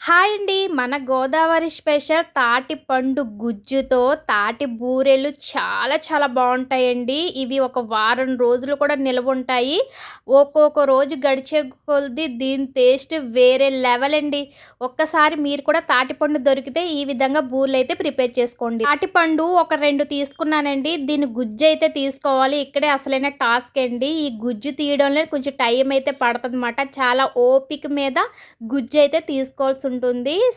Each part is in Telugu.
హాయ్ అండి. మన గోదావరి స్పెషల్ తాటిపండు గుజ్జుతో తాటి బూరెలు చాలా చాలా బావుంటాయండి. ఇవి ఒక వారం రోజులు కూడా నిలవుంటాయి. ఒక్కొక్క రోజు గడిచే కొద్దీ దీని టేస్ట్ వేరే లెవెల్ అండి. ఒక్కసారి మీరు కూడా తాటిపండు దొరికితే ఈ విధంగా బూరెలైతే ప్రిపేర్ చేసుకోండి. తాటిపండు ఒక 2 తీసుకున్నానండి. దీని గుజ్జయితే తీసుకోవాలి. ఇక్కడే అసలైన టాస్క్ అండి. ఈ గుజ్జు తీయడంలో కొంచెం టైం అయితే పడతదనమాట. చాలా ఓపిక మీద గుజ్జయితే తీసుకోవాల్సి ఉంటుంది.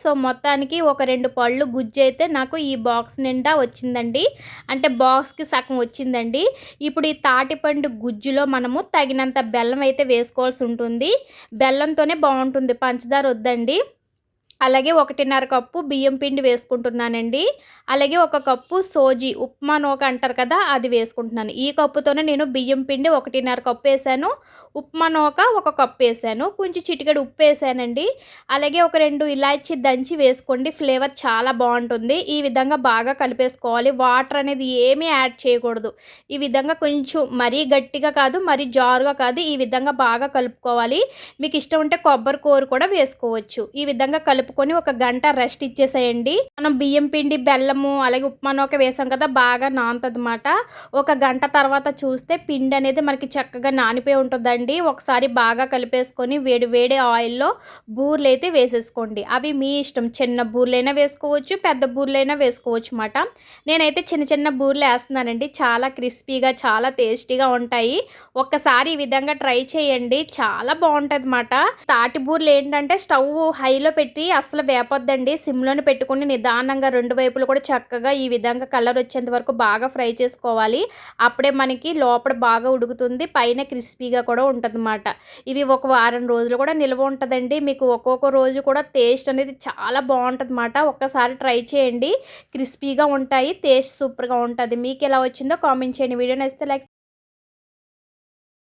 సో, మొత్తానికి ఒక 2 పళ్ళు గుజ్జయితే నాకు ఈ బాక్స్ నిండా వచ్చిందండి. అంటే బాక్స్‌కి సగం వచ్చిందండి. ఇప్పుడు ఈ తాటిపండు గుజ్జులో మనము తగినంత బెల్లం అయితే వేసుకోవాల్సి ఉంటుంది. బెల్లంతోనే బావుంటుంది. పంచదార వద్దండి. అలాగే 1:30 కప్పు బియ్యం పిండి వేసుకుంటున్నానండి. అలాగే 1 కప్పు సోజీ ఉప్మా నూక అంటారు కదా! అది వేసుకుంటున్నాను. ఈ కప్పుతోనే నేను బియ్యం పిండి 1:30 కప్పేసాను. ఉప్మా నూక 1 కప్పేసాను. కొంచెం చిటికెడు ఉప్పేసానండి. అలాగే ఒక 2 ఇలాచీ దంచి వేసుకోండి. ఫ్లేవర్ చాలా బావుంటుంది. ఈ విధంగా బాగా కలిపేసుకోవాలి. వాటర్ అనేది ఏమీ యాడ్ చేయకూడదు. ఈ విధంగా కొంచెం మరీ గట్టిగా కాదు, మరీ జారుగా కాదు. ఈ విధంగా బాగా కలుపుకోవాలి. మీకు ఇష్టం ఉంటే కొబ్బరి కూర కూడా వేసుకోవచ్చు. ఈ విధంగా కలుపుకొని ఒక గంట రెస్ట్ ఇచ్చేసేయండి. మనం బియ్యం పిండి, బెల్లము అలాగే ఉప్మా నూక వేసాం కదా! బాగా నానుతదనమాట. ఒక గంట తర్వాత చూస్తే పిండి అనేది మనకి చక్కగా నానిపోయి ఉంటుందండి. ఒకసారి బాగా కలిపేసుకొని వేడి వేడి ఆయిల్‌లో బూరెలైతే వేసేసుకోండి. అవి మీ ఇష్టం. చిన్న బూరెలైనా వేసుకోవచ్చు, పెద్ద బూరెలైనా వేసుకోవచ్చు మాట. నేనైతే చిన్న చిన్న బూరెలు ఏస్తున్నానండి. చాలా క్రిస్పీగా, చాలా టేస్టీగా ఉంటాయి. ఒక్కసారి ఈ విధంగా ట్రై చేయండి. చాలా బావుంటదనమాట. తాటి బూరెలు ఏంటంటే స్టవ్ హైలో పెట్టి అస్సలు వేపొద్దండి. సిమ్‌లోనే పెట్టుకొని నిదానంగా 2 వైపులు కూడా చక్కగా ఈ విధంగా కలర్ వచ్చేంత వరకు బాగా ఫ్రై చేసుకోవాలి. అప్పుడే మనకి లోపల బాగా ఉడుకుతుంది. పైన క్రిస్పీగా కూడా ఉంటదనమాట. ఇవి ఒక వారం రోజులు కూడా నిల్వ ఉంటదండి. మీకు ఒక్కొక్క రోజు కూడా టేస్ట్ అనేది చాలా బావుంటదనమాట. ఒక్కసారి ట్రై చేయండి. క్రిస్పీగా ఉంటాయి. టేస్ట్ సూపర్‌గా ఉంటది. మీకెలా వచ్చిందో కామెంట్ చేయండి. వీడియో నచ్చితే లైక్